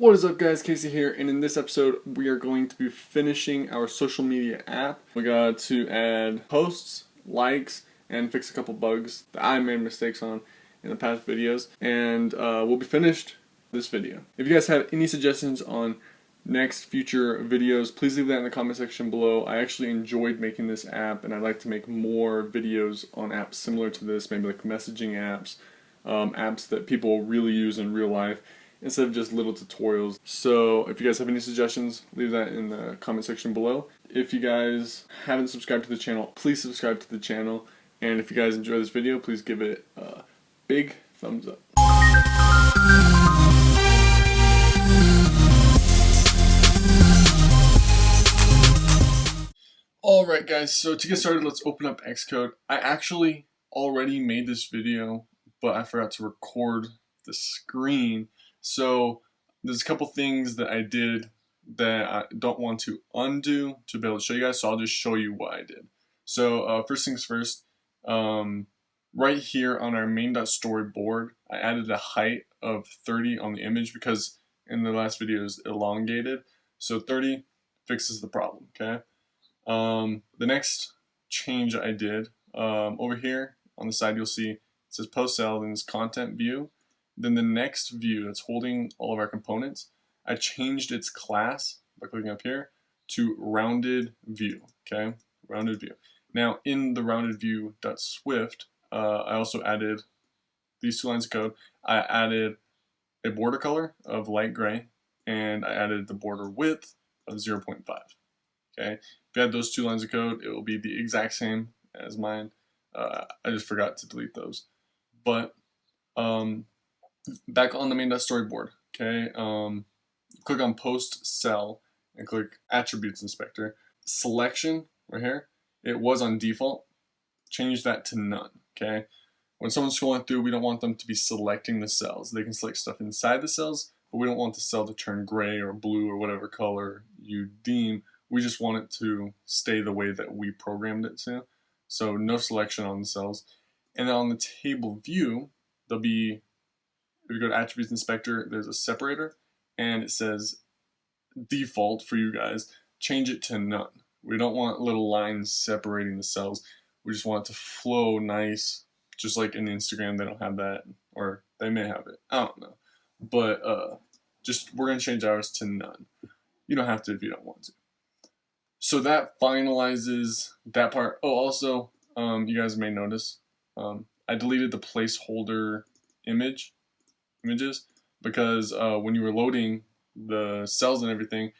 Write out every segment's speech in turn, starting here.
What is up, guys? Casey here, and in this episode we are going to be finishing our social media app. We got to add posts, likes, and fix a couple bugs that I made mistakes on in the past videos, and we'll be finished this video. If you guys have any suggestions on next future videos, please leave that in the comment section below. I actually enjoyed making this app, and I'd like to make more videos on apps similar to this, maybe like messaging apps, apps that people really use in real life, instead of just little tutorials. So if you guys have any suggestions, leave that in the comment section below. If you guys haven't subscribed to the channel, please subscribe to the channel. And if you guys enjoy this video, please give it a big thumbs up. Alright guys, so to get started, let's open up Xcode. I actually already made this video, but I forgot to record the screen. So there's a couple things that I did that I don't want to undo to be able to show you guys, so I'll just show you what I did. So first things first, right here on our main.storyboard, I added a height of 30 on the image because in the last video is elongated. So 30 fixes the problem, okay? The next change I did, over here on the side you'll see it says post cell in this content view. Then the next view that's holding all of our components, I changed its class by clicking up here to rounded view, okay? Rounded view. Now in the rounded view.swift, I also added these two lines of code. I added a border color of light gray, and I added the border width of 0.5, okay? If you add those two lines of code, it will be the exact same as mine. I just forgot to delete those. But, back on the main.storyboard, okay, click on post cell and click attributes inspector. Selection right here, it was on default, change that to none, okay? When someone's scrolling through, we don't want them to be selecting the cells. They can select stuff inside the cells, but we don't want the cell to turn gray or blue or whatever color you deem. We just want it to stay the way that we programmed it to. So no selection on the cells. And then on the table view, there'll be, if you go to Attributes Inspector, there's a separator, and it says default for you guys. Change it to none. We don't want little lines separating the cells. We just want it to flow nice, just like in Instagram. They don't have that, or they may have it. I don't know. But just we're gonna change ours to none. You don't have to if you don't want to. So that finalizes that part. Oh, also, you guys may notice, I deleted the placeholder images because when you were loading the cells and everything,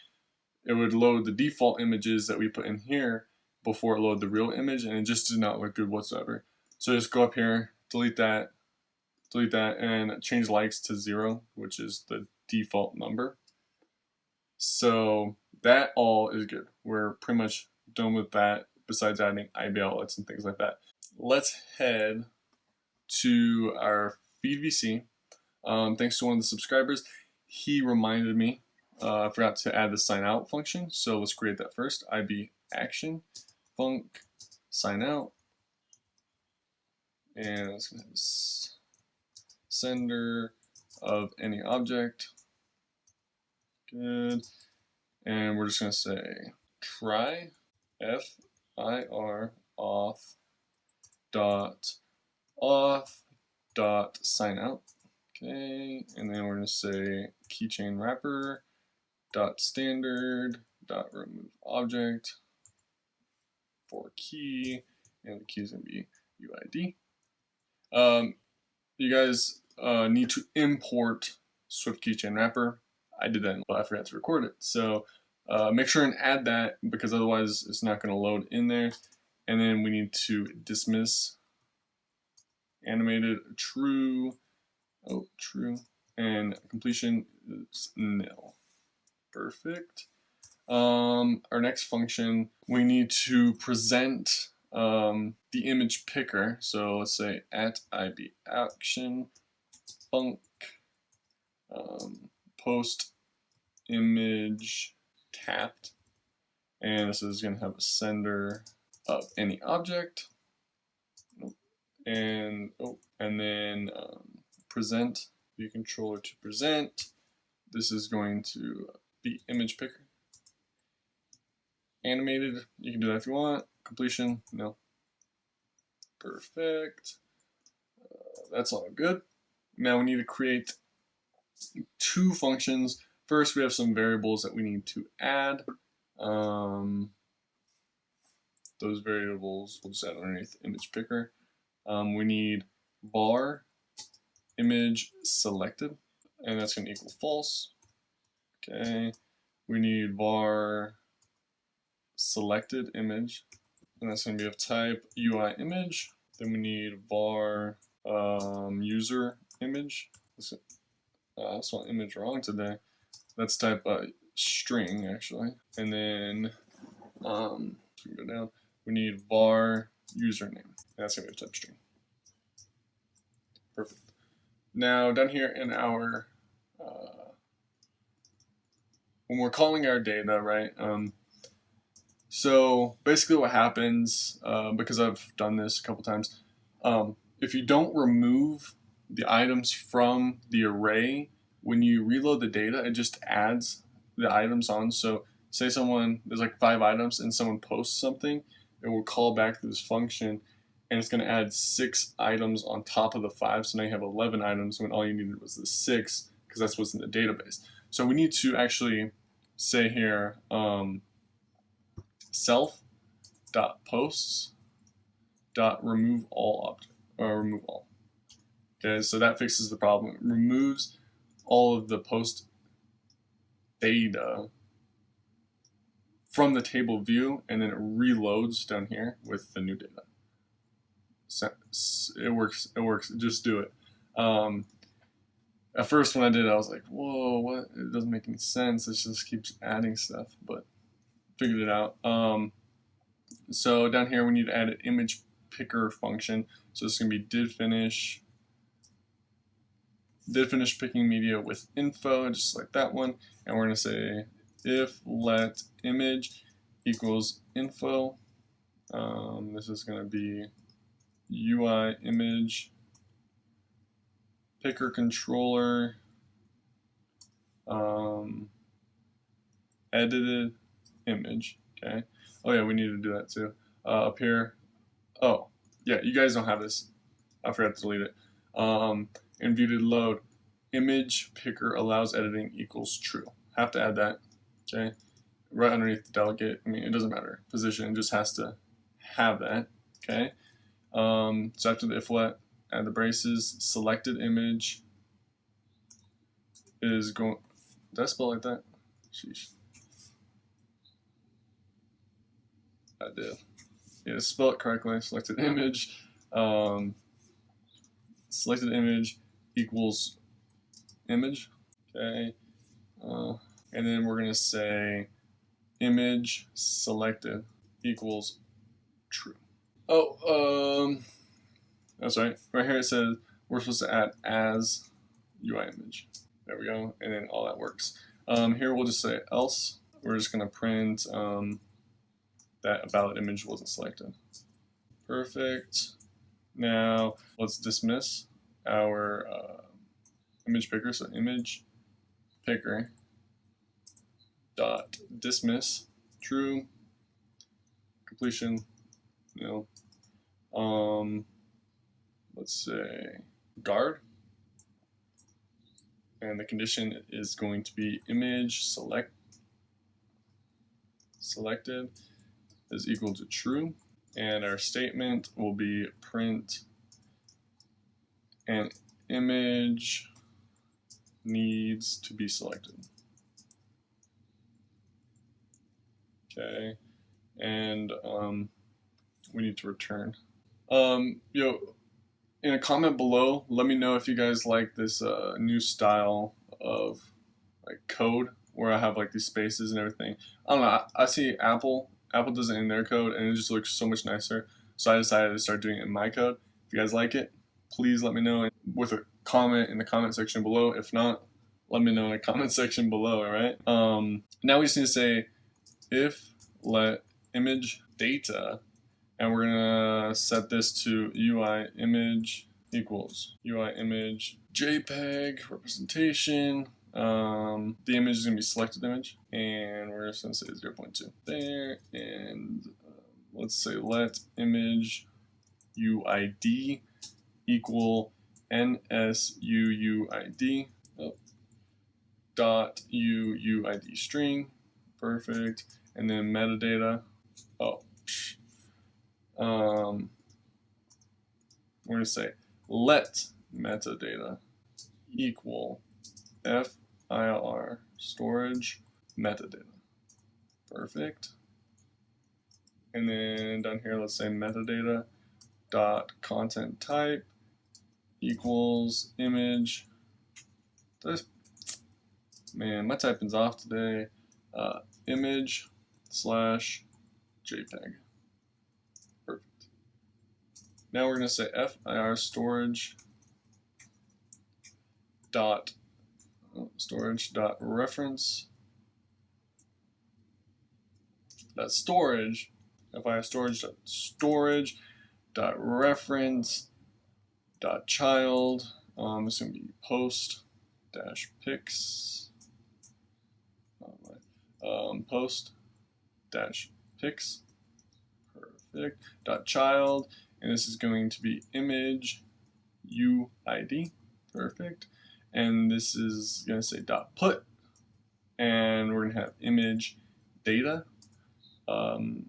it would load the default images that we put in here before it loaded the real image, and it just did not look good whatsoever. So just go up here, delete that, and change likes to 0, which is the default number. So that all is good. We're pretty much done with that, besides adding IB outlets and things like that. Let's head to our feed VC. Thanks to one of the subscribers, he reminded me I forgot to add the sign out function, so let's create that first. IB action func sign out, and it's gonna have sender of any object. Good. And we're just gonna say try FIR auth dot sign out. Okay, and then we're gonna say keychain wrapper dot standard dot remove object for key, and the key is gonna be UID. You guys need to import Swift keychain wrapper. I did that, but I forgot to record it. So make sure and add that, because otherwise it's not going to load in there. And then we need to dismiss animated true, and completion is nil. Perfect. Our next function, we need to present the image picker. So let's say at IB action func post image tapped, and this is going to have a sender of any object, and then present view controller to present this is going to be image picker. Animated, you can do that if you want. Completion, no. Perfect. That's all good. Now we need to create two functions. First, we have some variables that we need to add. Those variables we'll just add underneath image picker. We need var image selected, and that's going to equal false. Okay. We need var selected image, and that's going to be of type UI image. Then we need var user image. I spelled image wrong today. That's type string actually. And then we can go down. We need var username. And that's gonna be type string. Perfect. Now down here in our when we're calling our data, right? So basically what happens, because I've done this a couple times, if you don't remove the items from the array, when you reload the data, it just adds the items on. So say there's like 5 items and someone posts something, it will call back to this function and it's going to add 6 items on top of the 5. So now you have 11 items when all you needed was the 6, because that's what's in the database. So we need to actually say here, self.posts.remove all object, or remove all. Okay, so that fixes the problem. It removes all of the post data from the table view, and then it reloads down here with the new data. So it works. It works. Just do it. At first, when I did it, I was like, "Whoa, what? It doesn't make any sense. It just keeps adding stuff." But figured it out. So down here, we need to add an image picker function. So this is gonna be did finish picking media with info, just like that one, and we're gonna say if let image equals info. This is gonna be UI image picker controller edited image. Okay. Oh yeah, we need to do that too. Up here. Oh yeah, you guys don't have this. I forgot to delete it. In view did load, image picker allows editing equals true. Have to add that. Okay. Right underneath the delegate. I mean, it doesn't matter position. It just has to have that. Okay. So after the if let, add the braces. Selected image is going. Did I spell like that? Sheesh. I did. Yeah, spell it correctly. Selected image. Selected image equals image. Okay. And then we're going to say image selected equals true. Oh, that's right. Right here it says we're supposed to add as UI image. There we go. And then all that works. Here we'll just say else. We're just going to print that a valid image wasn't selected. Perfect. Now let's dismiss our image picker. So image picker dot dismiss true, completion nil. Let's say guard, and the condition is going to be image selected is equal to true, and our statement will be print an image needs to be selected. Okay, and we need to return. In a comment below, let me know if you guys like this new style of like code where I have like these spaces and everything. I don't know. I see Apple does it in their code, and it just looks so much nicer. So I decided to start doing it in my code. If you guys like it, please let me know with a comment in the comment section below. If not, let me know in the comment section below. All right. Now we just need to say if let image data, and we're gonna set this to UI image equals UI image JPEG representation The image is going to be selected image, and we're just going to say 0.2 there, and let's say let image UID equal NSUUID dot UUID string, perfect, and then metadata. We're going to say let metadata equal FIR storage metadata. Perfect. And then down here, let's say metadata dot content type equals image. Man, my typing's off today. Image slash JPEG. Perfect. Now we're going to say FIR storage dot reference that storage FIR storage dot reference dot child. It's going to be post dash pics. Post dash pics. Perfect. Dot child, and this is going to be image UID. Perfect. And this is going to say dot put, and we're going to have image data, comma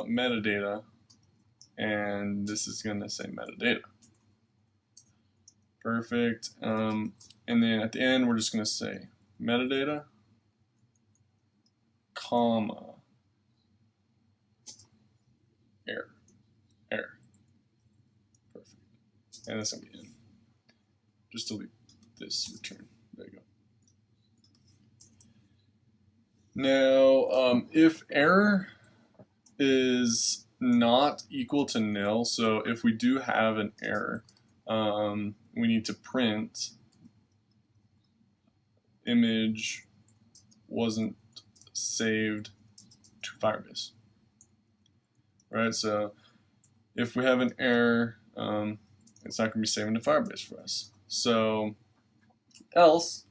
metadata, and this is going to say metadata. Perfect. And then at the end, we're just going to say metadata, comma error. Perfect. And that's going to be in. Just delete this return. There you go. Now, if error is not equal to nil, so if we do have an error, we need to print image wasn't saved to Firebase. Right, so if we have an error, it's not going to be saving to Firebase for us. So else,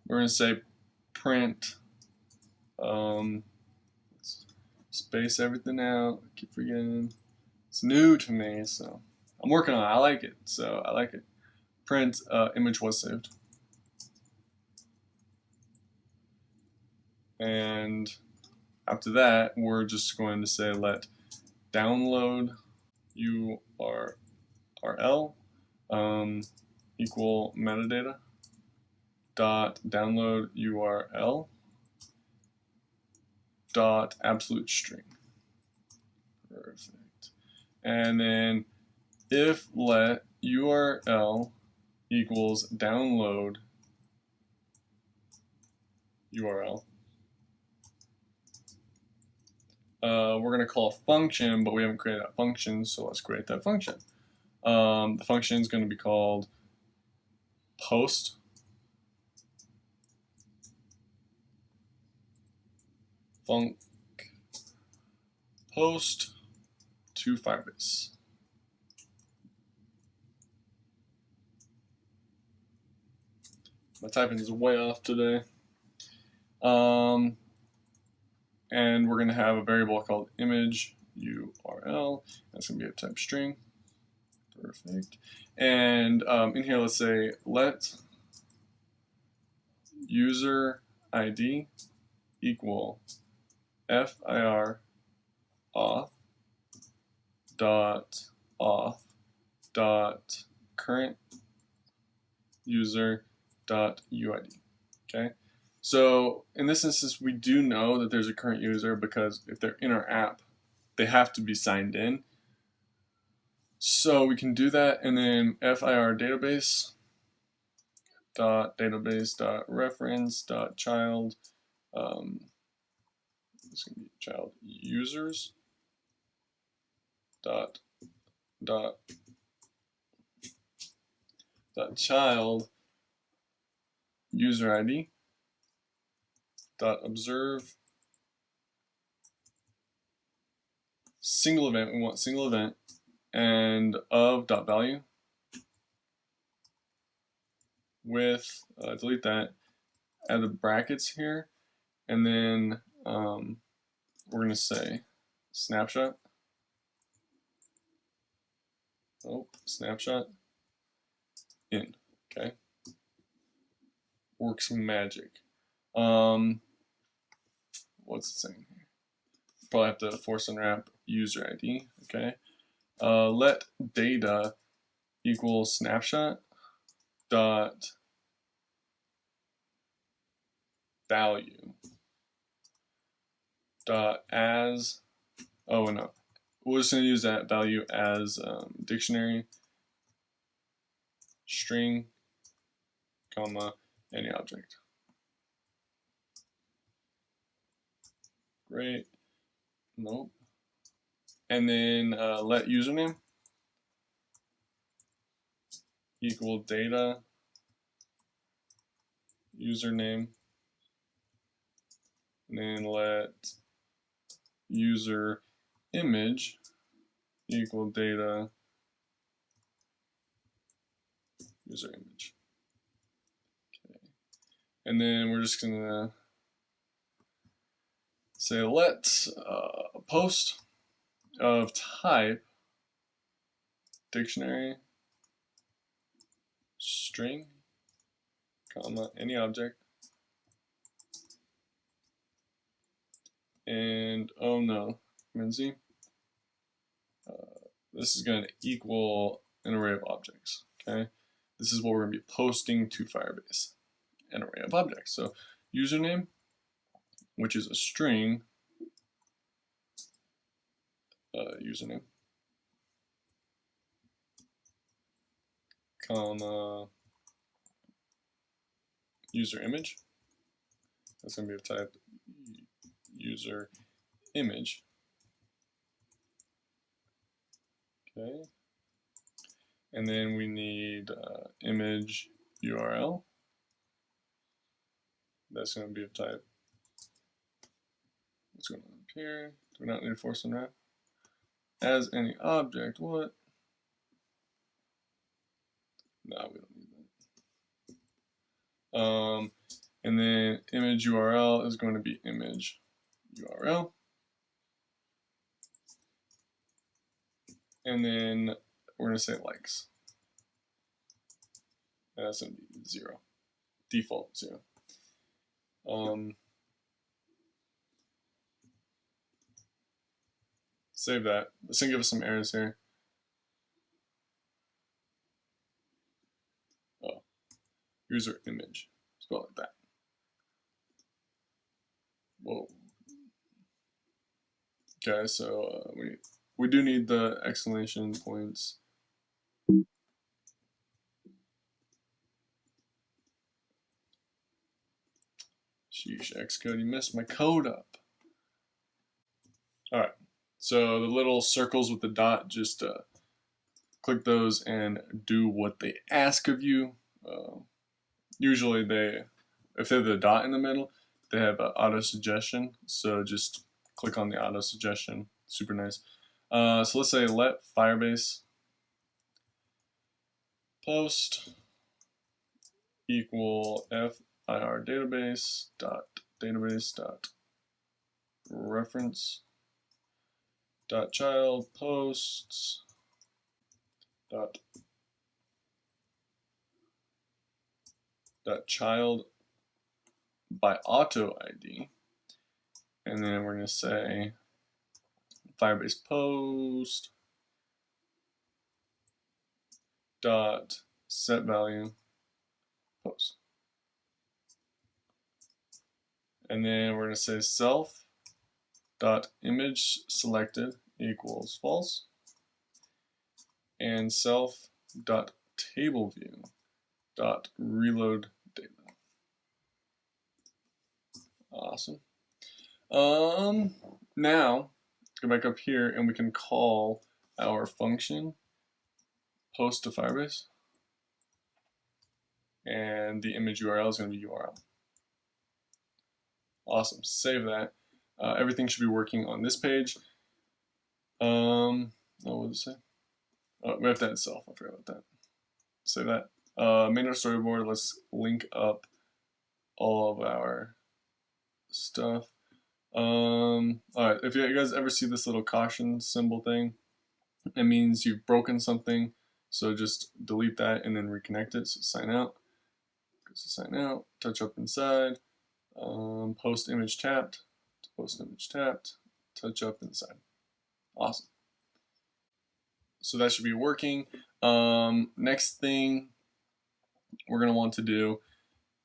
we're going to say print, let's space everything out. I keep forgetting. It's new to me, so I'm working on it. I like it, so I like it. Print image was saved. And after that, we're just going to say let download URL equal metadata dot download URL dot absolute string. Perfect. And then if let URL equals download URL, we're going to call a function, but we haven't created that function, so let's create that function. The function is going to be called post post to Firebase. My typing is way off today. And we're going to have a variable called image URL. That's going to be a type string. Perfect. And in here, let's say let user ID equal FIR auth dot current user dot UID. Okay. So in this instance, we do know that there's a current user because if they're in our app, they have to be signed in. So we can do that, and then FIR database dot reference dot child. It's going to be child users dot child user ID dot observe single event. We want single event, and of dot value with, delete that, add the brackets here, and then we're going to say snapshot. Oh, snapshot in. Okay. Works magic. What's it saying here? Probably have to force unwrap user ID. Okay. Let data equal snapshot dot value dot as. Oh no, we're just gonna use that value as dictionary string comma any object. Great. Nope. And then let username equal data username, and then let user image equal data user image. Okay. And then we're just gonna say let post of type dictionary string comma any object, and oh no, Minzy, this is going to equal an array of objects. Okay, this is what we're going to be posting to Firebase, an array of objects. So username, which is a string, username, comma user image. That's going to be of type user image. Okay. And then we need image URL. That's going to be of type. What's going on up here? Do we not need to force unwrap? As any object. What? No, we don't need that. And then image URL is going to be image URL. And then we're going to say likes. And that's going to be 0. Default 0. Save that. It's going to give us some errors here. Oh, user image. Spell it like that. Whoa. Okay, so we do need the exclamation points. Sheesh, Xcode, you messed my code up. All right, so the little circles with the dot, just click those and do what they ask of you. Usually if they have the dot in the middle, they have auto suggestion. So just click on the auto suggestion. Super nice. So let's say let Firebase post equal FIR database dot reference dot child posts dot child by auto ID, and then we're going to say Firebase post dot set value post, and then we're going to say self dot image selected equals false, and self dot table view dot reload data. Awesome. Now go back up here and we can call our function post to Firebase, and the image URL is going to be URL. Awesome. Save that. Everything should be working on this page. Oh, what did it say? Oh, we have to add self. I forgot about that. Save that. made our storyboard. Let's link up all of our stuff. Alright, if you guys ever see this little caution symbol thing, it means you've broken something. So just delete that and then reconnect it. So sign out. Goes to sign out. Touch up inside. Post image tapped. Post image tapped. Touch up inside. Awesome. So that should be working. Next thing we're going to want to do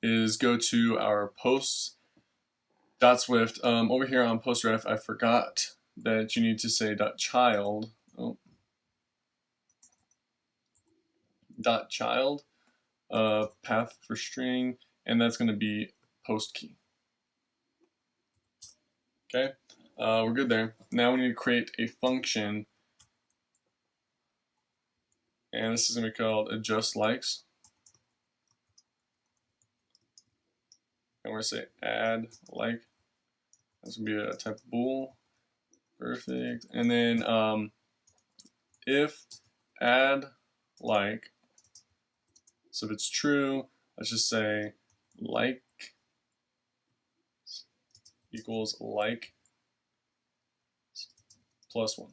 is go to our posts.swift. Over here on postref, I forgot that you need to say .child. .child, path for string, and that's going to be post key. Okay, we're good there. Now we need to create a function, and this is going to be called adjust likes. And we're going to say add like. That's going to be a type of bool. Perfect. And then if add like, so if it's true, let's just say like equals like plus 1.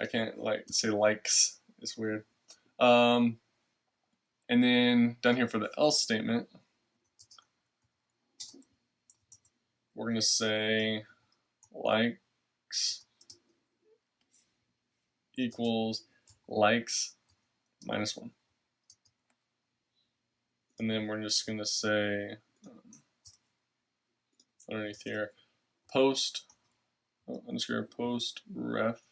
I can't like say likes, it's weird. And then down here for the else statement, we're going to say likes equals likes minus 1. And then we're just going to say underneath here post underscore post ref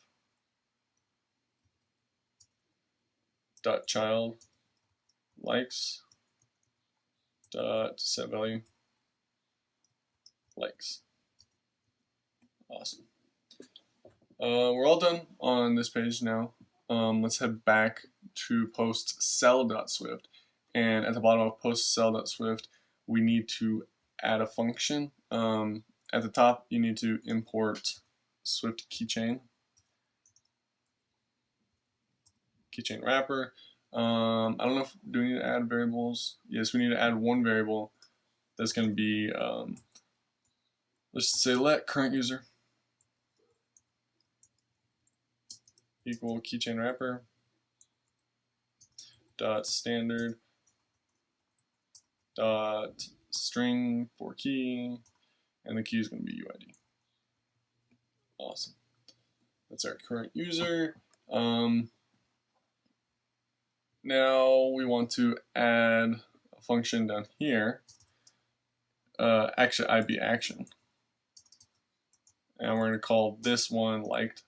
dot child likes dot set value likes. Awesome. We're all done on this page now. Let's head back to post cell.swift, and at the bottom of post cell.swift we need to add a function. At the top you need to import Swift keychain wrapper. I don't know if do we need to add variables. Yes, we need to add one variable that's going to be let's say let current user equal keychain wrapper dot standard dot string for key, and the key is going to be UID. Awesome. That's our current user. Now we want to add a function down here, actually IB action, and we're going to call this one liked.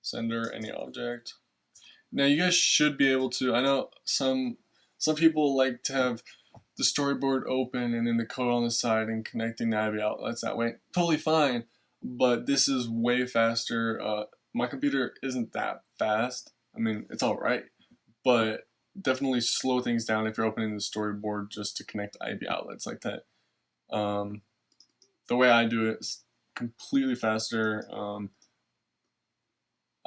Sender any object. Now you guys should be able to, I know some people like to have the storyboard open and then the code on the side and connecting the IB outlets that way. Totally fine, but this is way faster. My computer isn't that fast. I mean, it's alright, but definitely slow things down if you're opening the storyboard just to connect IB outlets like that. The way I do it is completely faster.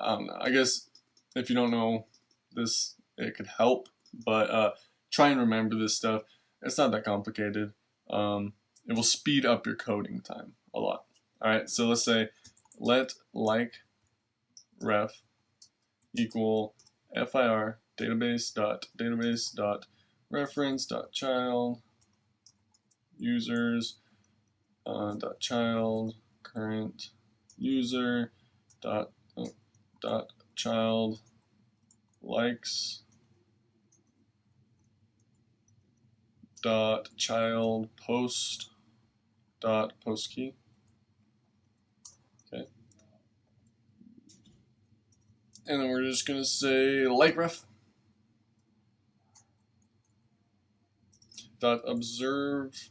I don't know. I guess if you don't know this, it could help, but try and remember this stuff. It's not that complicated. It will speed up your coding time a lot. Alright, so let's say let like ref equal fir database dot reference dot child users dot child current user dot child likes dot child post dot post key. Okay, and then we're just gonna say like ref dot observe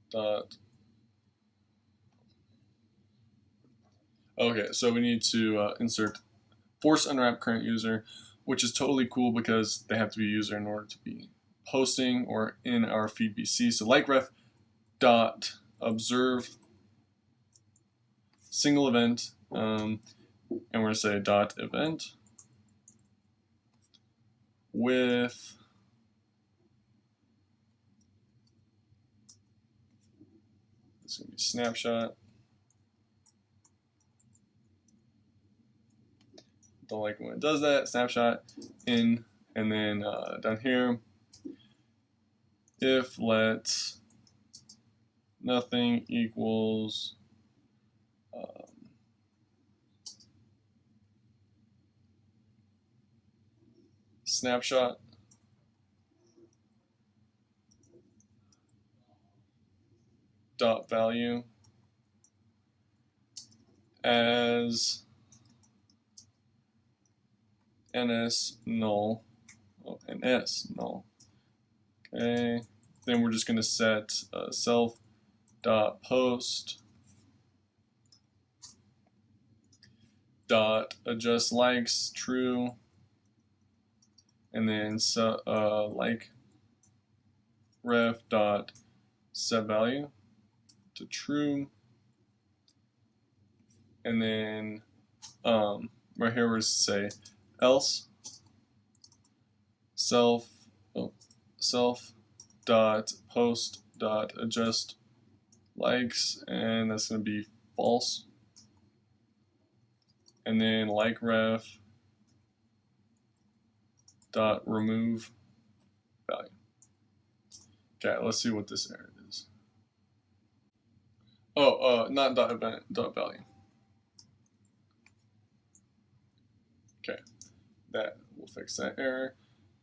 dot. Okay, so we need to insert force unwrap current user, which is totally cool because they have to be a user in order to be posting or in our feed BC. So like ref dot observe single event, and and we're going to say dot event with this is going to be snapshot. Don't like when it does that. Snapshot in, and then down here, if let nothing equals snapshot dot value as ns null, ns null. Okay, then we're just going to set self dot post dot adjust likes true, and then like ref dot set value to true, and then right here we're say else self dot post dot adjust likes, and that's going to be false, and then like ref dot remove value. Okay, let's see what this error is. Oh, not dot event, dot value. Okay, that will fix that error.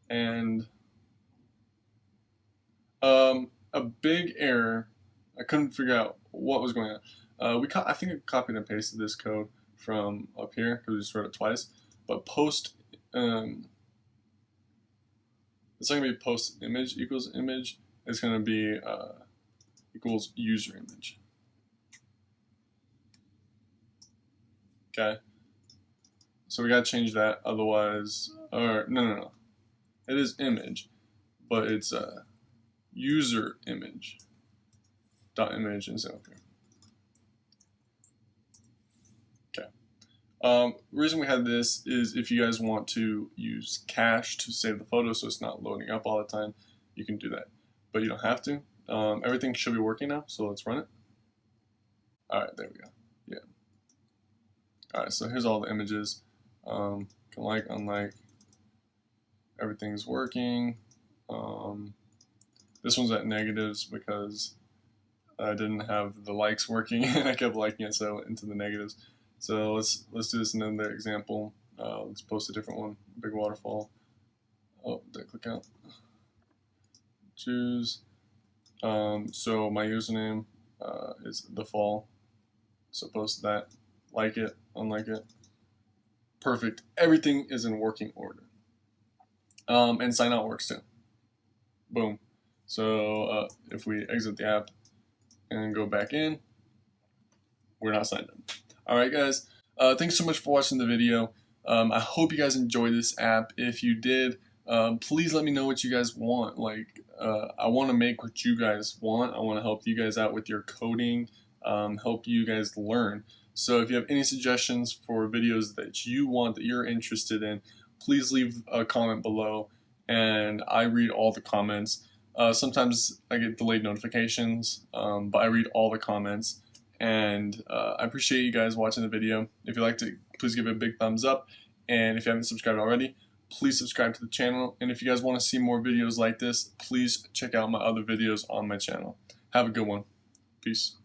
And a big error, I couldn't figure out what was going on. I think I copied and pasted this code from up here because we just wrote it twice. But post, it's not going to be post image equals image. It's going to be equals user image. Okay. So we got to change that, otherwise, or no. It is image, but it's user image dot image instead of here. Okay. Reason we had this is if you guys want to use cache to save the photo so it's not loading up all the time, you can do that, but you don't have to. Everything should be working now, so let's run it. All right, there we go. Yeah. All right, so here's all the images. Can like, unlike, everything's working. This one's at negatives because I didn't have the likes working and I kept liking it, so I went into the negatives. So let's do this in another example. Let's post a different one. Big waterfall. Oh, did I click out? Choose. So my username is the fall. So post that. Like it, unlike it. Perfect. Everything is in working order. And sign out works too. Boom. So if we exit the app and go back in, we're not signed in. All right, guys. Thanks so much for watching the video. I hope you guys enjoyed this app. If you did, please let me know what you guys want. Like, I want to make what you guys want. I want to help you guys out with your coding, help you guys learn. So if you have any suggestions for videos that you want, that you're interested in, please leave a comment below, and I read all the comments. Sometimes I get delayed notifications, but I read all the comments, and I appreciate you guys watching the video. If you liked it, please give it a big thumbs up, and if you haven't subscribed already, please subscribe to the channel, and if you guys want to see more videos like this, please check out my other videos on my channel. Have a good one. Peace.